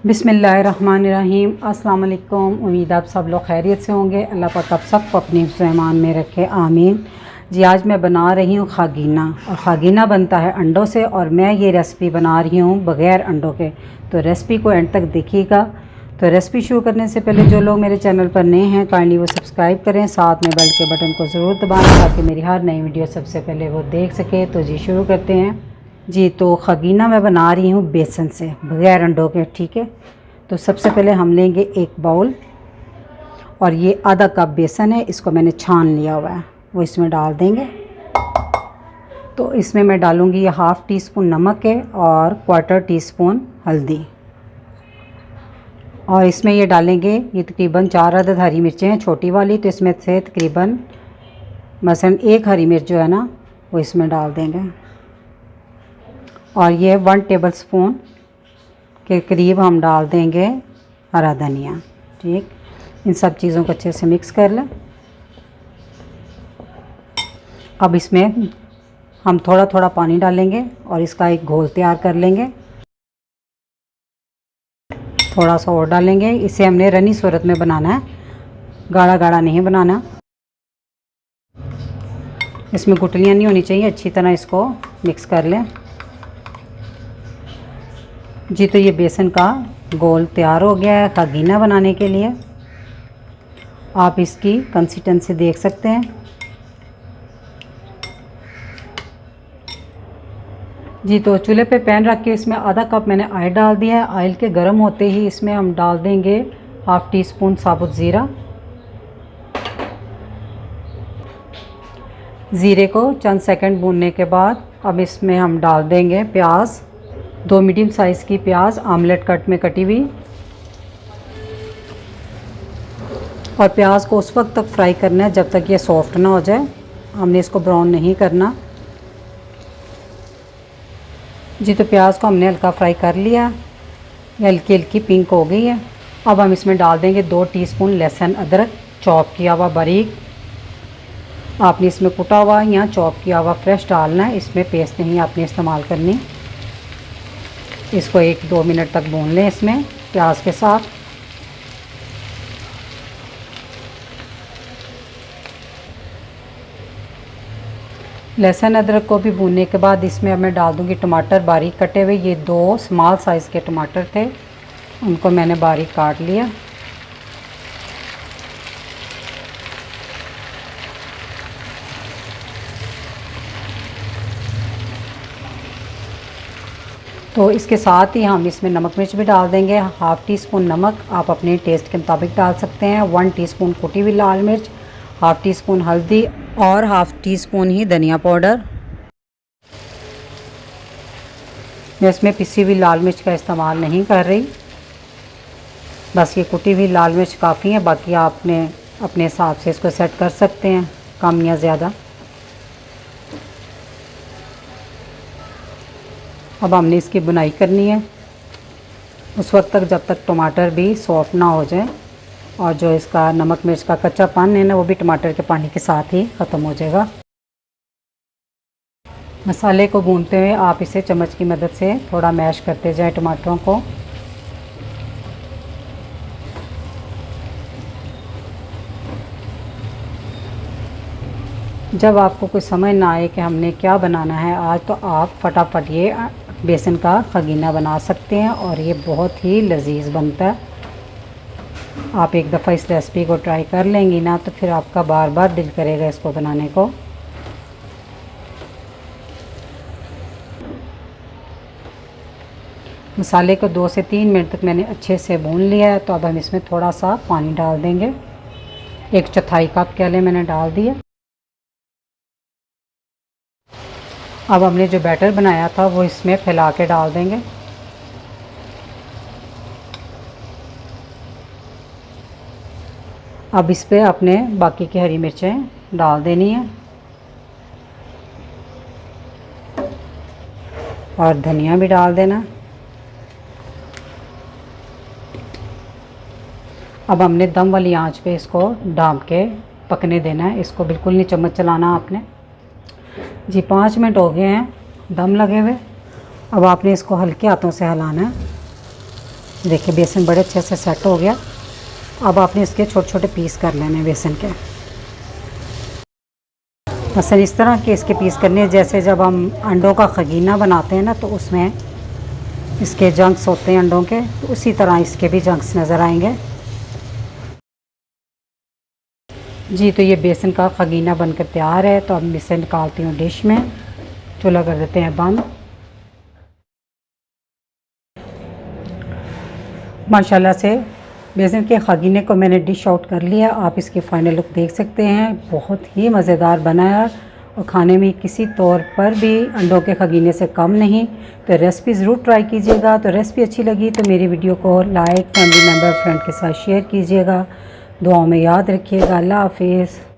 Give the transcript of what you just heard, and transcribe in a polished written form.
बिस्मिल्लाहिर्रहमानिर्रहीम। अस्सलाम वालेकुम। उम्मीद आप सब लोग खैरियत से होंगे। अल्लाह पाक आप सबको अपने हिफ्ज़-ए-ईमान में रखे, आमीन। जी, आज मैं बना रही हूँ खागीना, और खागीना बनता है अंडों से, और मैं ये रेसिपी बना रही हूँ बग़ैर अंडों के। तो रेसिपी को एंड तक देखिएगा। तो रेसिपी शुरू करने से पहले जो लोग मेरे चैनल पर नए हैं, काइंडली वो सब्सक्राइब करें, साथ में बेल के बटन को ज़रूर दबाएँ ताकि मेरी हर नई वीडियो सबसे पहले वो देख सके। तो जी शुरू करते हैं। जी, तो खागीना मैं बना रही हूँ बेसन से, बग़ैर अंडों के, ठीक है। तो सबसे पहले हम लेंगे एक बाउल, और ये आधा कप बेसन है, इसको मैंने छान लिया हुआ है, वो इसमें डाल देंगे। तो इसमें मैं डालूँगी ये हाफ़ टी स्पून नमक है और क्वार्टर टी स्पून हल्दी, और इसमें ये डालेंगे ये तकरीबन 4 अदद हरी मिर्चें हैं छोटी वाली। तो इसमें से तकरीबन मसलन एक हरी मिर्च जो है ना वो इसमें डाल देंगे, और ये 1 टेबल स्पून के करीब हम डाल देंगे हरा धनिया, ठीक। इन सब चीज़ों को अच्छे से मिक्स कर लें। अब इसमें हम थोड़ा थोड़ा पानी डालेंगे और इसका एक घोल तैयार कर लेंगे। थोड़ा सा और डालेंगे। इसे हमने रनी सूरत में बनाना है, गाढ़ा गाढ़ा नहीं बनाना। इसमें गुठलियाँ नहीं होनी चाहिए। अच्छी तरह इसको मिक्स कर लें। जी, तो ये बेसन का घोल तैयार हो गया है खागीना बनाने के लिए। आप इसकी कंसिस्टेंसी देख सकते हैं। जी, तो चूल्हे पे पैन रख के इसमें आधा कप मैंने ऑयल डाल दिया है। ऑयल के गर्म होते ही इसमें हम डाल देंगे हाफ़ टी स्पून साबुत ज़ीरा। ज़ीरे को चंद सेकंड भूनने के बाद अब इसमें हम डाल देंगे प्याज, 2 मीडियम साइज़ की प्याज आमलेट कट में कटी हुई। और प्याज को उस वक्त तक फ्राई करना है जब तक ये सॉफ्ट ना हो जाए। हमने इसको ब्राउन नहीं करना। जी, तो प्याज को हमने हल्का फ्राई कर लिया, ये हल्की हल्की पिंक हो गई है। अब हम इसमें डाल देंगे 2 टीस्पून लहसुन अदरक चॉप किया हुआ बारीक। आपने इसमें कुटा हुआ या चॉप किया हुआ फ्रेश डालना है, इसमें पेस्ट नहीं आपने इस्तेमाल करनी। इसको 1-2 मिनट तक भून लें इसमें प्याज के साथ। लहसुन अदरक को भी भूनने के बाद इसमें अब मैं डाल दूँगी टमाटर बारीक कटे हुए। ये 2 स्मॉल साइज़ के टमाटर थे, उनको मैंने बारीक काट लिया। तो इसके साथ ही हम इसमें नमक मिर्च भी डाल देंगे। हाफ़ टी स्पून नमक आप अपने टेस्ट के मुताबिक डाल सकते हैं। 1 टीस्पून कुटी हुई लाल मिर्च, हाफ़ टी स्पून हल्दी, और हाफ़ टी स्पून ही धनिया पाउडर। मैं इसमें पिसी हुई लाल मिर्च का इस्तेमाल नहीं कर रही, बस ये कुटी हुई लाल मिर्च काफ़ी है। बाकी आपने अपने हिसाब से इसको सेट कर सकते हैं, कम या ज़्यादा। अब हमने इसकी बुनाई करनी है उस वक्त तक जब तक टमाटर भी सॉफ्ट ना हो जाए, और जो इसका नमक मिर्च का कच्चापन है ना वो भी टमाटर के पानी के साथ ही ख़त्म हो जाएगा। मसाले को भूनते हुए आप इसे चम्मच की मदद से थोड़ा मैश करते जाएं टमाटरों को। जब आपको कोई समझ ना आए कि हमने क्या बनाना है आज, तो आप फटाफट ये बेसन का खागीना बना सकते हैं, और ये बहुत ही लजीज बनता है। आप एक दफ़ा इस रेसिपी को ट्राई कर लेंगी ना तो फिर आपका बार बार दिल करेगा इसको बनाने को। मसाले को 2 से 3 मिनट तक मैंने अच्छे से भून लिया है। तो अब हम इसमें थोड़ा सा पानी डाल देंगे, 1/4 कप के लिए मैंने डाल दिया। अब हमने जो बैटर बनाया था वो इसमें फैला के डाल देंगे। अब इस पे अपने बाकी की हरी मिर्चें डाल देनी है, और धनिया भी डाल देना। अब हमने दम वाली आंच पे इसको ढाँप के पकने देना है। इसको बिल्कुल नहीं चम्मच चलाना आपने। जी, 5 मिनट हो गए हैं दम लगे हुए। अब आपने इसको हल्के हाथों से हिलाना है। देखिए बेसन बड़े अच्छे से सेट हो गया। अब आपने इसके छोटे छोटे पीस कर लेने हैं बेसन के। मसलन इस तरह के इसके पीस करने हैं, जैसे जब हम अंडों का खगीना बनाते हैं ना तो उसमें इसके जंक्स होते हैं अंडों के, तो उसी तरह इसके भी जंक्स नज़र आएंगे। जी तो ये बेसन का खगीना बनकर तैयार है। तो अब मैं इसे निकालती हूँ डिश में। चूल्हा कर देते हैं बंद। माशाल्लाह से बेसन के खगीने को मैंने डिश आउट कर लिया। आप इसकी फ़ाइनल लुक देख सकते हैं। बहुत ही मज़ेदार बना है और खाने में किसी तौर पर भी अंडों के खगीने से कम नहीं। तो रेसिपी ज़रूर ट्राई कीजिएगा। तो रेसिपी अच्छी लगी तो मेरी वीडियो को लाइक, फैमिली मेम्बर, फ्रेंड के साथ शेयर कीजिएगा। दुआओं में याद रखिएगा। अल्लाह हाफिज़।